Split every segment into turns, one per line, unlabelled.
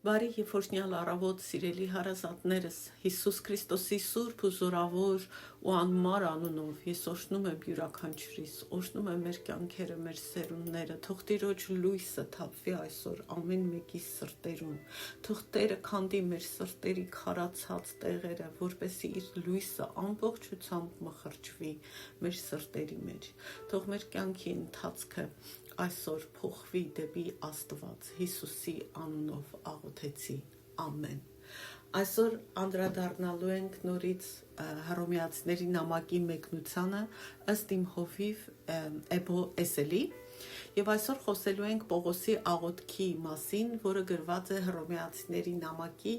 Բարի եւ օրհնյալ առավոտ, սիրելի հարազատներս, Հիսուս Քրիստոսի սուրբ ու զորավոր ու անմար անունով ես օրհնում եմ յուրաքանչյուրիս, օրհնում եմ մեր կյանքերը, մեր սերունդները, թող Տիրոջ լույսը թափվի այսօր ամեն մեկի սրտերում, թող Տերը քանդի մեր սրտերի քարացած տեղերը, որպեսզի իր լույսը ամբողջությամբ մխրճվի մեր սրտերի մեջ, թող մեր կյանքի ընթացքը այսօր փոխվի դեպի Աստված, Հիսուսի անունով աղոթեցի, ամեն։ Այսօր անդրադառնալու ենք նորից Հռոմեացիների նամակի մեկնությանը ըստ իմ հովիվ Էբո Էսելի, եւ այսօր խոսելու ենք Պողոսի աղոթքի մասին, որը գրված է Հռոմեացիների նամակի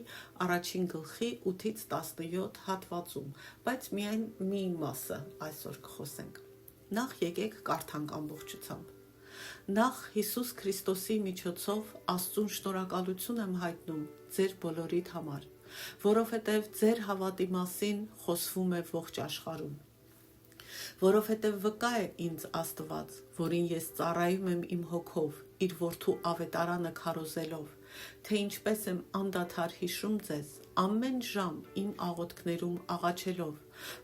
առաջին գլխի 8-ից 17 հատվածում, բայց միայն մի մասը այսօր կխոսենք։ Նախ եկեք կարդանք ամբողջությամբ։ Նախ Հիսուս Քրիստոսի միջոցով Աստծուն շնորհակալություն եմ հայտնում ձեր բոլորիդ համար, որովհետև ձեր հավատի մասին խոսվում է ողջ աշխարհում։ Որովհետև վկա է ինձ Աստված, որին ես ծառայում եմ իմ հոգով, իր որդու ավետարանը քարոզելով, թե ինչպես եմ անդադար հիշում ձեզ, ամեն ժամ իմ աղոթքներում աղաչելով,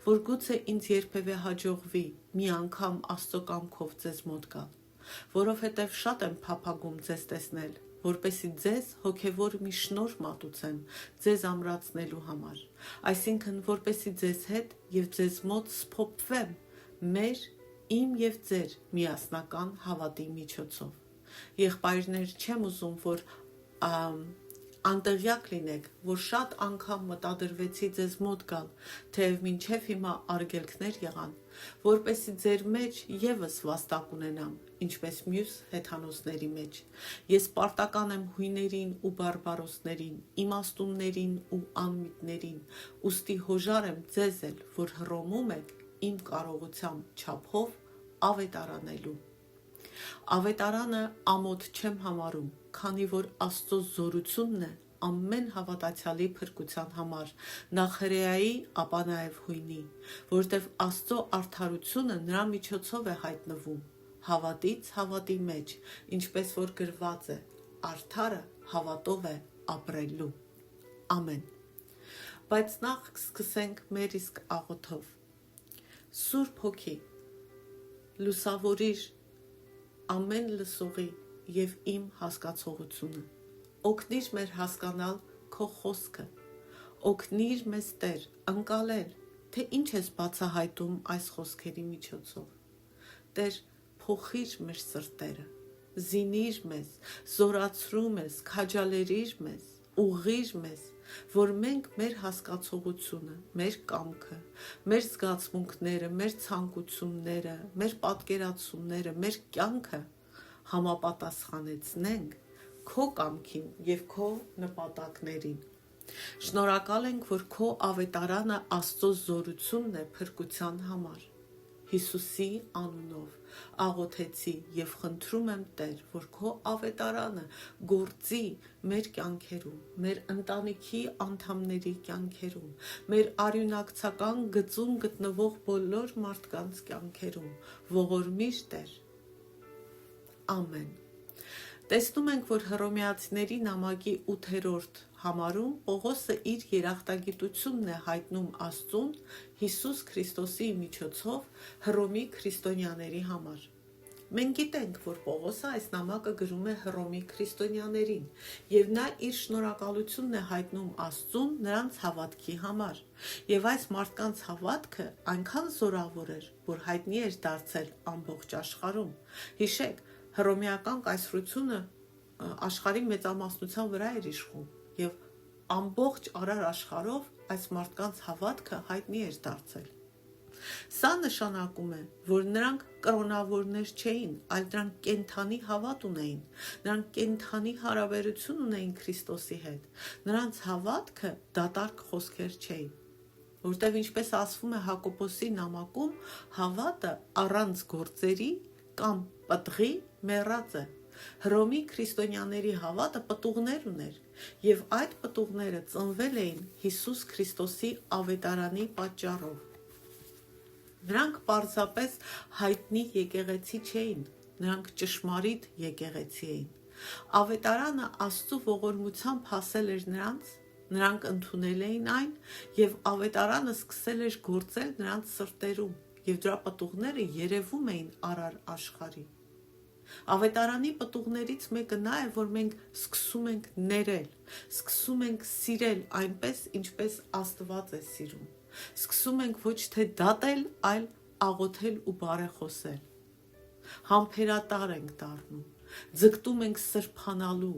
որ գուցե ինձ երբևէ հաջողվի մի անգամ Աստծո կամքով ձեզ մոտ գալ, որովհետև շատ եմ փափագում ձեզ տեսնել, որպեսզի ձեզ հոգևոր մի շնորհ մատուցեմ ձեզ ամրացնելու համար, այսինքն որպեսզի ձեզ հետ եւ ձեզ մոտ սփոփվեմ իմ եւ ձեր միասնական հավատի միջոցով։ Եղբայրներ, չեմ ուզում, որ անտեղյակ լինեք, որ շատ անգամ մտադրվեցի ձեզ մոտ գալ, թեև մինչև հիմա արգելքներ եղան, որպեսզի ձեր մեջ եւս վաստակ ունենամ, ինչպես մյուս հեթանոսների մեջ։ Ես պարտական եմ հույներին ու բարբարոսներին, իմաստուններին ու անմիտներին, ուստի հոժար եմ ձեզ էլ, որ Հռոմում եք իմ կարողության չափով ավետարանելու։ Ավետարանը ամոթ չեմ համարում, քանի որ Աստծո զորությունն է ամեն հավատացյալի փրկության համար, նախ հրեայի, ապա նաև հույնի, որտև Աստծո արդարությունը նրա միջոցով է հայտնվում, հավատից հավատի մեջ, ինչպես որ գրված է, արդարը հավատով է ապրելու։ Ամեն։ Բայց նախ սկսենք մեր իսկ աղոթով։ Սուրբ Հոգի, լուսավորիր ամեն լսողի եւ իմ հասկացողությունը, օգնիր մեր հասկանալ քո խոսքը, օգնիր մեզ Տեր ընկալել, թե ինչ ես բացահայտում այս խոսքերի միջոցով։ Տեր, փոխիր մեր սրտերը, զինիր մեզ, զորացրու մեզ, քաջալերիր մեզ, ուղղիր մեզ, որ մենք մեր հասկացողությունը, մեր կամքը, մեր զգացմունքները, մեր ցանկությունները, մեր պատկերացումները, մեր կյանքը համապատասխանեցնենք քո կամքին եւ քո նպատակներին։ Շնորհակալ ենք, որ քո ավետարանը Աստծո զորությունն է փրկության համար։ Հիսուսի անունով աղոթեցի եւ խնդրում եմ Տեր, որ քո ավետարանը գործի մեր կյանքերում, մեր ընտանիքի անդամների կյանքերում, մեր արյունակցական գծում գտնվող բոլոր մարդկանց կյանքերում, ողորմիր Տեր։ Ամեն։ Տեսնում ենք, որ Հռոմեացիների նամակի 8-րդ համարում Պողոսը իր երախտագիտությունն է հայտնում Աստծուն Հիսուս Քրիստոսի միջոցով Հռոմի քրիստոնյաների համար։ Մենք գիտենք, որ Պողոսը այս նամակը գրում է Հռոմի քրիստոնյաներին, եւ նա իր շնորհակալությունն է հայտնում Աստծուն նրանց հավատքի համար։ Եվ այս մարդկանց հավատքը այնքան զորավոր էր, որ հայտնի էր դարձել ամբողջ աշխարհում։ Հիշեք, հռոմեական կայսրությունը աշխարհի մեծամասնության վրա էր իշխում եւ ամբողջ արար աշխարհով այս մարդկանց հավատքը հայտնի էր դարձել։ Սա նշանակում է, որ նրանք կրոնավորներ չէին, այլ նրանք կենթանի հավատ ունեին, նրանք կենթանի հարաբերություն ունեին Քրիստոսի հետ, նրանց հավատքը դատարկ խոսքեր չէին, որտեղ ինչպես ասվում է Հակոբոսի նամակում, հավատը առանց գործերի կամ պտղի մեռած է։ Հռոմի քրիստոնյաների հավատը պտուղներ ուներ, եւ այդ պտուղները ծնվել էին Հիսուս Քրիստոսի ավետարանի պատճառով։ Նրանք պարզապես հայտնի եկեղեցի չէին, նրանք ճշմարիտ եկեղեցի էին։ Ավետարանը Աստծո ողորմությամբ հասել էր նրանց, նրանք ընդունել էին այն, եւ ավետարանը սկսել էր գործել նրանց սրտերում, եւ դրա պտուղները երևում էին առար աշխարհի։ Ավետարանի պտուղներից մեկը նա է, որ մենք սկսում ենք ներել, սկսում ենք սիրել այնպես, ինչպես Աստված է սիրում։ Սկսում ենք ոչ թե դատել, այլ աղոթել ու բարեխոսել։ Համբերատար ենք դառնում, ձգտում ենք սրբանալու։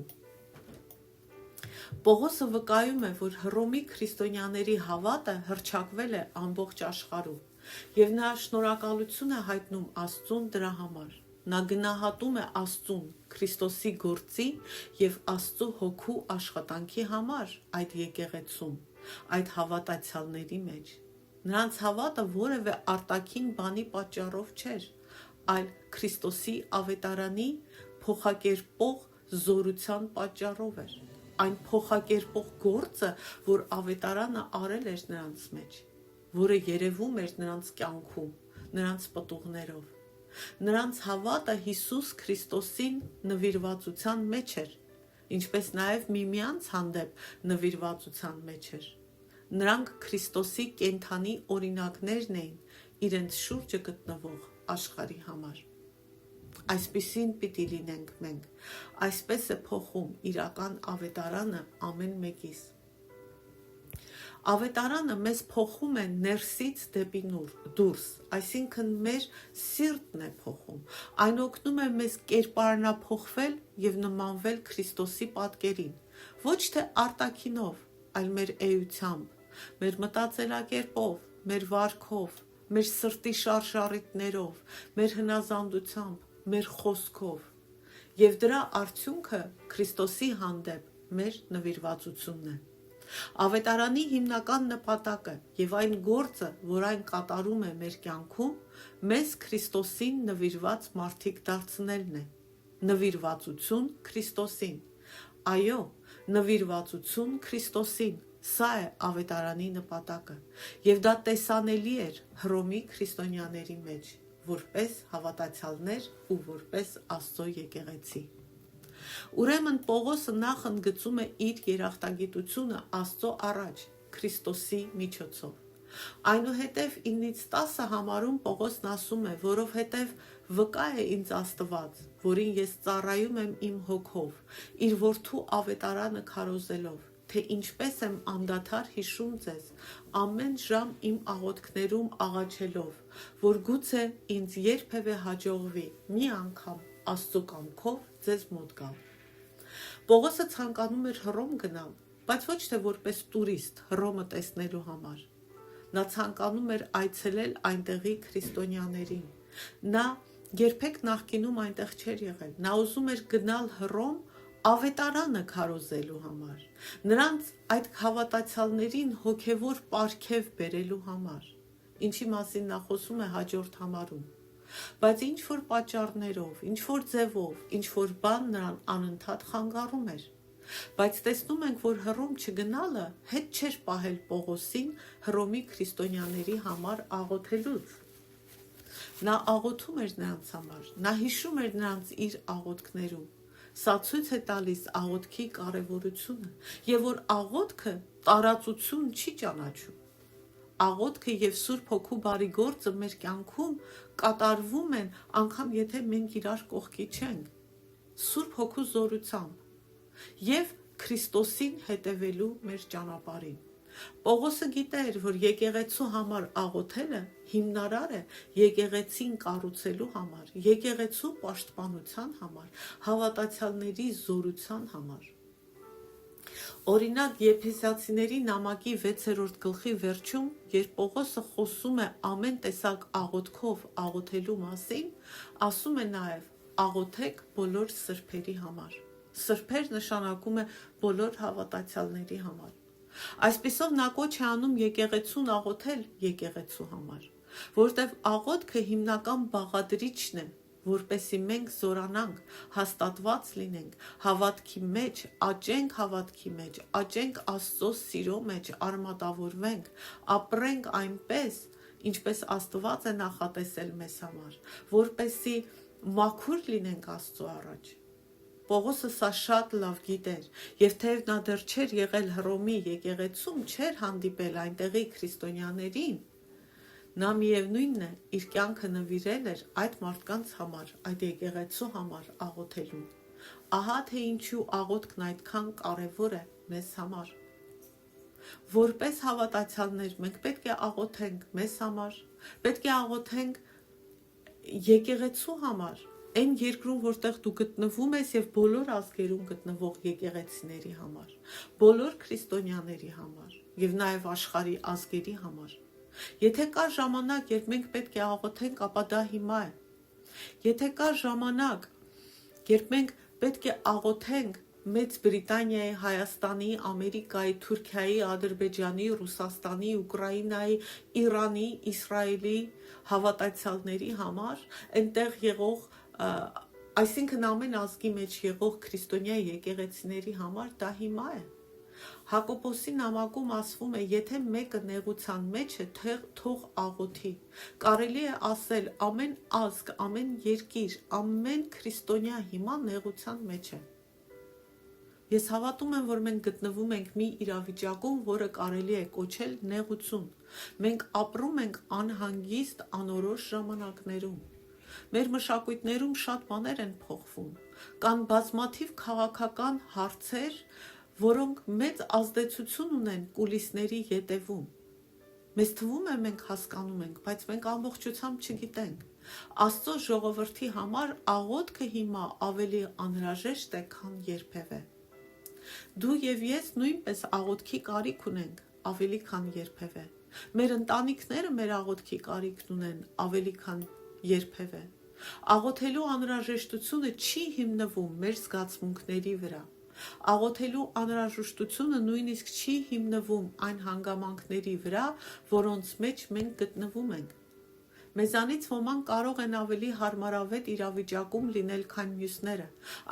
Պողոսը վկայում է, որ Հռոմի քրիստոնյաների հավատը հռչակվել է ամբողջ աշխարհում, եւ նա շնորհակալություն է հայտնում Աստծուն դրա համար։ Նա գնահատում է Աստծուն Քրիստոսի գործի եւ Աստծո հոգու աշխատանքի համար այդ եկեղեցում, այդ հավատացյալների մեջ։ Նրանց հավատը որևէ արտաքին բանի պատճառով չէր, այլ Քրիստոսի ավետարանի փոխակերպող զորության պատճառով էր։ Այն փոխակերպող գործը, որ ավետարանը արել էր նրանց մեջ, որը երևում էր նրանց կյանքում, նրանց պտուղներով։ Նրանց հավատը Հիսուս Քրիստոսին նվիրվածության մեջ էր, ինչպես նաև միմյանց հանդեպ նվիրվածության մեջ էր։ Նրանք Քրիստոսի կենդանի օրինակներն էին իրենց շուրջը գտնվող աշխարհի համար։ Այսպիսին պիտի լինենք մենք, այսպես է փոխում իրական ավետարանը ամեն մեկիս։ Ավետարանը մեզ փոխում է ներսից դեպի դուրս, այսինքն մեր սիրտն է փոխում, այն օգնում է մեզ կերպարանափոխվել եւ նմանվել Քրիստոսի պատկերին, ոչ թե արտաքինով, այլ մեր էությամբ, մեր մտածելակերպով, մեր վարքով, մեր սրտի շարժառիթներով, մեր հնազանդությամբ, մեր խոսքով, եւ դրա արդյունքը Քրիստոսի հանդեպ մեր նվիրվածությունն է։ Ավետարանի հիմնական նպատակը եւ այն գործը, որ այն կատարում է մեր կյանքում, մեզ Քրիստոսին նվիրված մարդիկ դարձնելն է։ Նվիրվածություն Քրիստոսին։ Այո, նվիրվածություն Քրիստոսին։ Սա է ավետարանի նպատակը, եւ դա տեսանելի էր Հռոմի քրիստոնյաների մեջ, որպես հավատացյալներ ու որպես Աստծո եկեղեցի։ Ուրեմն Պողոսը նախ ընդգծում է իր երախտագիտությունը Աստծո առաջ Քրիստոսի միջոցով։ Այնուհետև 9-10 համարում Պողոսն ասում է, որովհետև վկա է ինձ Աստված, որին ես ծառայում եմ իմ հոգով, իր որդու ավետարանը քարոզելով, թե ինչպես եմ անդադար հիշում ձեզ, ամեն ժամ իմ աղոթքներում աղաչելով, որ գուցե ինձ երբևէ հաջողվի մի անգամ Աստծո կամքով ձեզ մոտ գալ։ Պողոսը ցանկանում էր Հռոմ գնալ, բայց ոչ թե որպես տուրիստ Հռոմը տեսնելու համար։ Նա ցանկանում էր այցելել այնտեղի քրիստոնյաներին։ Նա երբեք նախկինում այնտեղ չէր եղել։ Նա ուզում էր գնալ Հռոմ ավետարանը քարոզելու համար, նրանց այդ հավատացյալներին հոգևոր պարգև բերելու համար, ինչի մասին նա խոսում է հաջորդ համարում։ Բայց ինչ որ պատճառներով, ինչ որ ձևով, ինչ որ բան նրան անընդհատ խանգարում էր։ Բայց տեսնում ենք, որ Հռոմ չգնալը հետ չէր պահել Պողոսին Հռոմի քրիստոնյաների համար աղոթելուց։ Նա աղոթում էր նրանց համար, նա հիշում էր նրանց իր աղոթքներում։ Սա ցույց է տալիս աղոթքի կարևորությունը, եւ որ աղոթքը տարածություն չի ճանաչում։ Աղոթքը եւ Սուրբ Հոգու բարի գործը մեր կյանքում կատարվում են, անգամ եթե մենք իրար կողքի չենք, Սուրբ Հոգու զորությամբ եւ Քրիստոսին հետևելու մեր ճանապարհին։ Պողոսը գիտեր, որ եկեղեցու համար աղոթելը հիմնարար է եկեղեցին կառուցելու համար, եկեղեցու պաշտպանության համար, հավատացյալների զորության համար։ Օրինակ Եփեսացիների նամակի 6-րդ գլխի վերջում, երբ Պողոսը խոսում է ամեն տեսակ աղոթքով աղոթելու մասին, ասում է նաև աղոթեք բոլոր սրբերի համար։ Սրբեր նշանակում է բոլոր հավատացյալների համար։ Այսպիսով նա կոչ է անում եկեղեցուն աղոթել եկեղեցու համար, որտեղ աղոթքը հիմնական բաղադրիչն է, որպեսզի մենք զորանանք, հաստատված լինենք հավատքի մեջ, աճենք հավատքի մեջ, աճենք Աստծո սիրո մեջ, արմատավորվենք, ապրենք այնպես, ինչպես Աստված է նախատեսել մեզ համար, որպեսզի մաքուր լինենք Աստծո առաջ։ Պողոսը սա շատ լավ գիտեր, եւ թեև նա դեռ չէր եղել Հռոմի եկեղեցում, չէր հանդիպել այնտեղի քրիստոնյաներին, նա միևնույնն է իր կյանքը նվիրել էր այդ մարդկանց համար, այդ եկեղեցու համար աղոթելուն։ Ահա թե ինչու աղոթքն այդքան կարևոր է մեզ համար։ Որպես հավատացյալներ մենք պետք է աղոթենք մեզ համար, պետք է աղոթենք եկեղեցու համար, այն երկրում, որտեղ դու գտնվում ես եւ բոլոր ազգերում գտնվող եկեղեցիների համար, բոլոր քրիստոնյաների համար եւ նաեւ աշխարհի ազգերի համար։ Եթե կա ժամանակ, երբ մենք պետք է աղոթենք, ապա դա հիմա է։ Եթե կա ժամանակ, երբ մենք պետք է աղոթենք Մեծ Բրիտանիայի, Հայաստանի, Ամերիկայի, Թուրքիայի, Ադրբեջանի, Ռուսաստանի, Ուկրաինայի, Իրանի, Իսրայելի հավատացյալների համար, այնտեղ եղող, այսինքն ամեն ազգի մեջ եղող քրիստոնյա եկեղեցիների համար, դա հիմա է։ Հակոբոսի նամակում ասվում է, եթե մեկը նեղության մեջ է, թող աղոթի։ Կարելի է ասել, ամեն ազգ, ամեն երկիր, ամեն քրիստոնյա հիմա նեղության մեջ է։ Ես հավատում եմ, որ մենք գտնվում ենք մի իրավիճակում, որը կարելի է կոչել նեղություն։ Մենք ապրում ենք անհանգիստ, անորոշ ժամանակներում։ Մեր մշակույթներում շատ բաներ են փոխվում։ Կան բազմաթիվ քաղաքական հարցեր, որոնք մեծ ազդեցություն ունեն կուլիսների ետևում։ Մեզ թվում է մենք հասկանում ենք, բայց մենք ամբողջությամբ չգիտենք։ Աստծո ժողովրդի համար աղոթքը հիմա ավելի անհրաժեշտ է, քան երբևէ։ Դու եւ ես նույնպես աղոթքի կարիք ունենք, ավելի քան երբևէ։ Մեր ընտանիքները մեր աղոթքի կարիքն ունեն, ավելի քան երբևէ։ Աղոթելու անհրաժեշտությունը չի հիմնվում մեր զգացմունքների վրա։ Աղոթելու անհրաժեշտությունը նույնիսկ չի հիմնվում այն հանգամանքների վրա, որոնց մեջ մենք գտնվում ենք։ Մեզանից ոմանք կարող են ավելի հարմարավետ իրավիճակում լինել, քան մյուսները։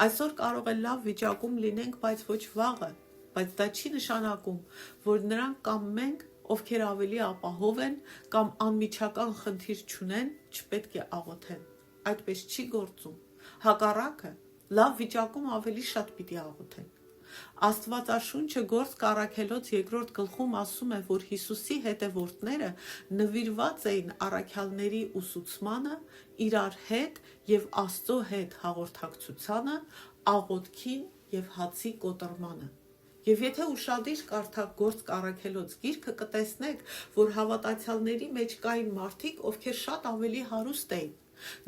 Այսօր կարող է լավ վիճակում լինենք, բայց ոչ վաղը, բայց դա չի նշանակում, որ նրանք կամ մենք, ովքեր ավելի ապահով են, կամ անմիջական խնդիր չունեն, չպետք է աղոթեն։ Այդպես չի գործում։ Հակառակը, լավ վիճակում ավելի շատ պիտի աղոթենք։ Աստվածաշունչը Գործք առաքելոց 2-րդ գլխում ասում է, որ Հիսուսի հետևորդները նվիրված էին առաքյալների ուսուցմանը, իրար հետ եւ Աստծո հետ հաղորդակցությանը, աղոթքին եւ հացի կոտրմանը։ Եվ եթե ուշադիր կարդաք Գործք առաքելոց գիրքը, կտեսնեք, որ հավատացյալների մեջ կային մարդիկ, ովքեր շատ ավելի հարուստ էին։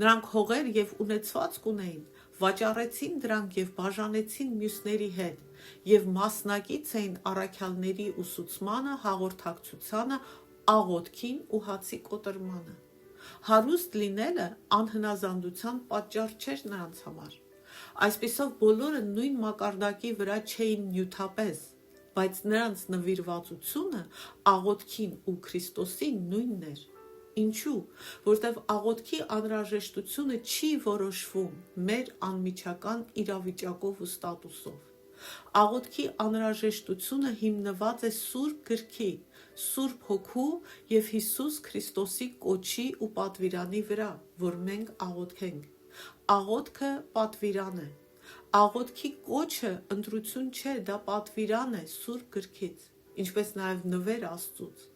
Նրանք հողեր եւ ունեցվածք ունեին, վաճառեցին դրանք եւ բաժանեցին մյուսների հետ եւ մասնակից էին առաքյալների ուսուցմանը, հաղորդակցությանը, աղոթքին ու հացի կոտրմանը։ Հարուստ լինելը անհնազանդության պատճառ չէր նրանց համար։ Այսպիսով բոլորը նույն մակարդակի վրա չէին նյութապես, բայց նրանց նվիրվածությունը աղոթքին ու Քրիստոսին նույնն էր։ Ինչու՞, որտև աղոթքի անհրաժեշտությունը չի որոշվում մեր անմիջական իրավիճակով ու ստատուսով։ Աղոթքի անհրաժեշտությունը հիմնված է Սուրբ Գրքի, Սուրբ Հոգու եւ Հիսուս Քրիստոսի կոչի ու պատվիրանի վրա, որ մենք աղոթքենք։ Աղոթքը պատվիրան է։ Աղոթքի կոչը ընտրություն չէ, դա պատվիրան է Սուրբ Գրքից, ինչպես նաեւ նվեր Աստծուց։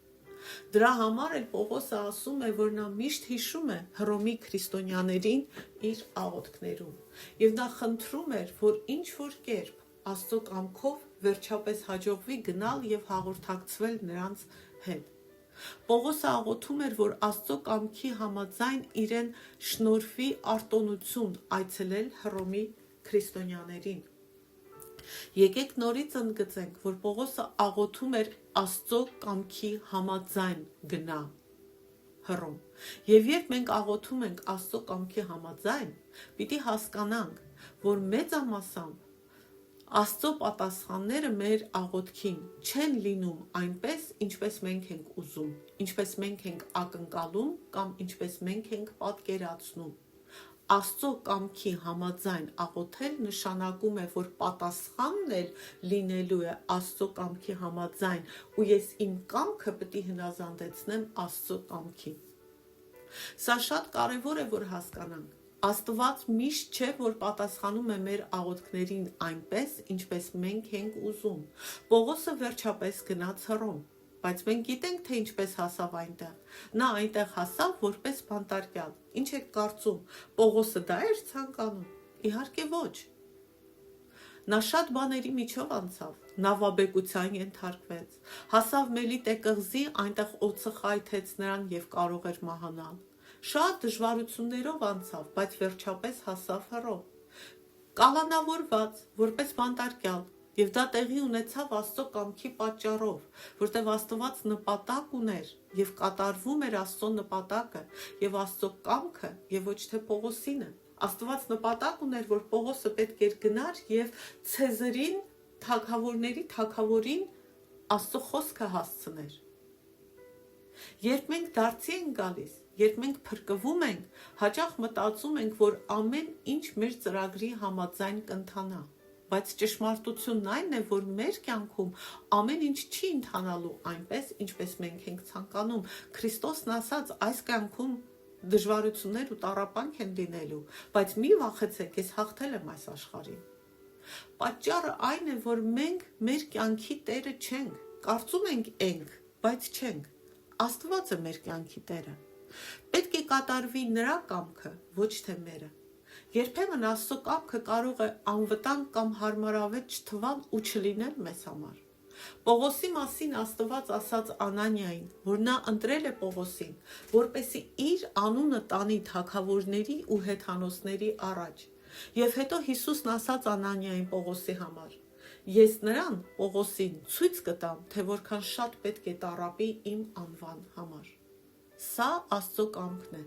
Դրա համար էլ Պողոսը ասում է, որ նա միշտ հիշում է Հռոմի քրիստոնյաներին իր աղոթքներում, եւ նա խնդրում էր, որ ինչ որ կերպ Աստծո կամքով վերջապես հաջողվի գնալ եւ հաղորդակցվել նրանց հետ։ Պողոսը աղոթում էր, որ Աստծո կամքի համաձայն իրեն շնորհվի արտոնություն այցելել Հռոմի քրիստոնյաներին։ Եկեք նորից ընդգծենք, որ Պողոսը աղոթում էր Աստծո կամքի համաձայն գնա Հռոմ։ Եվ երբ մենք աղոթում ենք Աստծո կամքի համաձայն, պիտի հասկանանք, որ մեծամասամբ Աստծո պատասխանները մեր աղոթքին չեն լինում այնպես, ինչպես մենք ենք ուզում, ինչպես մենք ենք ակնկալում կամ ինչպես մենք ենք պատկերացնում։ Աստծո կամքի համաձայն աղոթել նշանակում է, որ պատասխանն էլ լինելու է Աստծո կամքի համաձայն, ու ես իմ կամքը պետք է հնազանդեցնեմ Աստծո կամքին։ Սա շատ կարևոր է, որ հասկանանք, Աստված միշտ չէ, որ պատասխանում է մեր աղոթքներին այնպես, ինչպես մենք ենք ուզում։ Պողոսը վերջապես գնաց Հռոմ, բայց մենք գիտենք, թե ինչպես հասավ այնտեղ։ Նա այնտեղ հասավ որպես բանտարկյալ։ Ինչ եք կարծում, Պողոսը դա էր ցանկանում։ Իհարկե ոչ։ Նա շատ բաների միջով անցավ, նավաբեկության ենթարկվեց, հասավ Մելիտե կղզի, այնտեղ օձը խայթեց նրան եւ կարող էր մահանալ։ Շատ դժվարություններով անցավ, բայց վերջապես հասավ Հռոմ։ Կալանավորված, որպես բանտարկյալ, եւ դա տեղի ունեցավ Աստծո կամքի պատճառով, որտեղ Աստված նպատակ ուներ եւ կատարվում էր Աստծո նպատակը եւ Աստծո կամքը եւ ոչ թե Պողոսինը։ Աստված նպատակ ուներ, որ Պողոսը պետք էր գնար եւ Ցեզարին, թագավորների թագավորին Աստծո խոսքը հասցներ։ Երբ մենք դարձի ենք գալիս, երբ մենք փրկվում ենք, հաճախ մտածում ենք, որ ամեն ինչ մեր ծրագրի համաձայն կընթանա, բայց ճշմարտությունն այն է, որ մեր կյանքում ամեն ինչ չի ընթանալու այնպես, ինչպես մենք ենք ցանկանում։ Քրիստոսն ասաց, այս կյանքում դժվարություններ ու տառապանք են լինելու, բայց մի վախեցեք, ես հաղթել եմ այս աշխարհին։ Պատճառը այն է, որ մենք մեր կյանքի տերը չենք, կարծում ենք, բայց չենք։ Աստված է մեր կյանքի տերը։ Պետք է կատարվի նրա կամքը, ոչ թե մերը։ Երբեմն Աստծո կամքը կարող է անվտանգ կամ հարմարավետ չթվալ ու չլինել մեզ համար։ Պողոսի մասին Աստված ասաց Անանիային, որ նա ընտրել է Պողոսին, որպեսզի իր անունը տանի թագավորների ու հեթանոսների առաջ։ Եվ հետո Հիսուսն ասաց Անանիային Պողոսի համար. Ես նրան, Պողոսին, ցույց կտամ, թե որքան շատ պետք է տառապի իմ անվան համար։ Սա Աստծո կամքն է։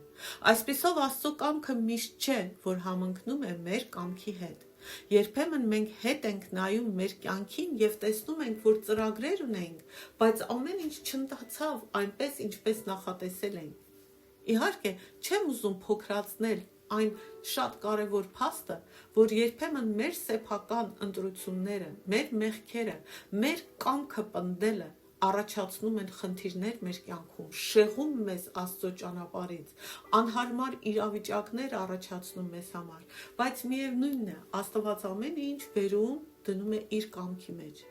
Այսպիսով Աստծո կամքը միշտ չէ, որ համընկնում է մեր կամքի հետ։ Երբեմն մենք հետ ենք նայում մեր կյանքին եւ տեսնում ենք, որ ծրագրեր ունենք, բայց ամեն ինչ չընթացավ այնպես, ինչպես նախատեսել ենք։ Իհարկե, չեմ ուզում փոքրացնել այն շատ կարևոր փաստը, որ երբեմն մեր սեփական ընտրությունները, մեր մեղքերը, մեր կամքը պնդելը առաջացնում են խնդիրներ մեր կյանքում, շեղում մեզ Աստծո ճանապարհից, անհարմար իրավիճակներ առաջացնում մեզ համար, բայց միևնույնն է, Աստված ամեն ինչ բերում դնում է իր կամքի մեջ։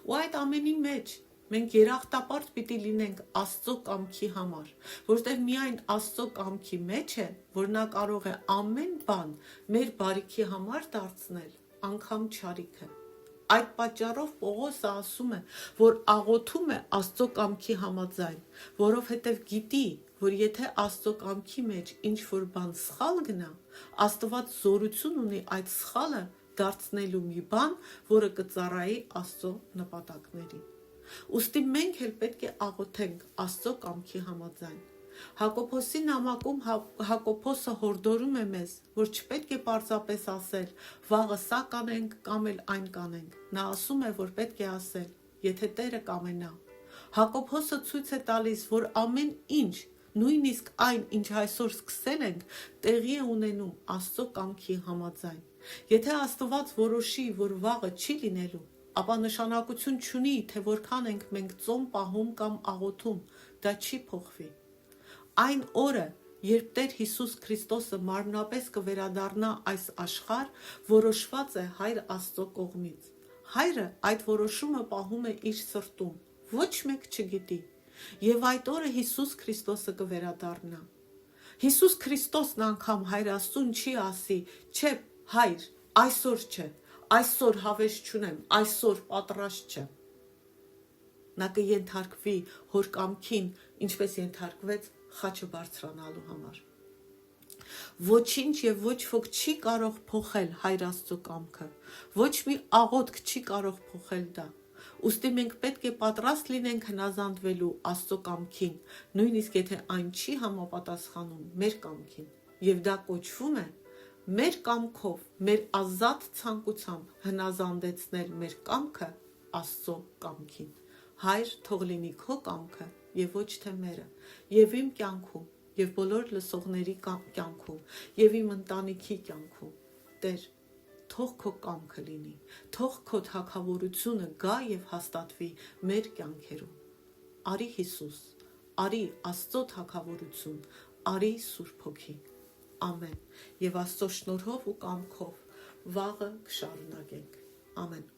Ու այդ ամենի մեջ մենք երախտապարտ պիտի լինենք Աստծո կամքի համար, որտեղ միայն Աստծո կամքի մեջ է, որ նա կարող է ամեն բան մեր բարիքի համար դարձնել, անգամ չարիքը։ Այդ պատճառով Պողոսը ասում է, որ աղոթում է Աստծո կամքի համաձայն, որովհետև գիտի, որ եթե Աստծո կամքի մեջ ինչ-որ բան սխալ գնա, Աստված զորություն ունի այդ սխալը դարձնելու մի բան, որը կծառայի Աստծո նպատակներին։ Ուստի մենք էլ պետք է աղոթենք Աստծո կամքի համաձայն։ Հակոբոսի նամակում Հակոբոսը հորդորում է մեզ, որ չպետք է պարզապես ասել, վաղը սա կանենք կամ էլ այն կանենք։ Նա ասում է, որ պետք է ասել, եթե Տերը կամենա։ Հակոբոսը ցույց է տալիս, որ ամեն ինչ, նույնիսկ այն, ինչ այսօր սկսել ենք, տեղի է ունենում Աստծո կամքի համաձայն։ Եթե Աստված որոշի, որ վաղը չի լինելու, ապա նշանակություն չունի, թե որքան ենք մենք ծոմ պահում կամ աղոթում, դա չի փոխվի։ Այն օրը, երբ Տեր Հիսուս Քրիստոսը մարմնապես կվերադառնա այս աշխարհ, որոշված է Հայր Աստծո կողմից։ Հայրը այդ որոշումը պահում է իր սրտում, ոչ մեկ չգիտի։ Եվ այդ օրը Հիսուս Քրիստոսը կվերադառնա։ Հիսուս Քրիստոսն անգամ Հայր Աստծուն չի ասի, չէ, Հայր, այսօր չէ, այսօր հավես չունեմ, այսօր պատրաստ չեմ։ Նա կենթարկվի հոր կամքին, ինչպես ենթարկվեց խաչը բարձրանալու համար։ Ոչինչ եւ ոչ ոք չի կարող փոխել Հայր Աստծո կամքը, ոչ մի աղոթք չի կարող փոխել դա։ Ուստի մենք պետք է պատրաստ լինենք հնազանդվելու Աստծո կամքին, նույնիսկ եթե այն չի համապատասխանում մեր կամքին, եւ դա կոչվում է մեր կամքով, մեր ազատ ցանկությամբ հնազանդեցնել մեր կամքը Աստծո կամքին։ Հայր, թող լինի քո կամքը եւ ոչ թե մերը, եւ իմ կյանքում, եւ բոլոր լսողների կյանքում, եւ իմ ընտանիքի կյանքում։ Տեր, թող քո կամքը լինի, թող քո թագավորությունը գա եւ հաստատվի մեր կյանքերում։ Արի Հիսուս, արի Աստծո թագավորություն, արի Սուրբ Հոգի։ ամեն։ Եվ Աստծո շնորհով ու կամքով վաղը կշարունակենք։ Ամեն։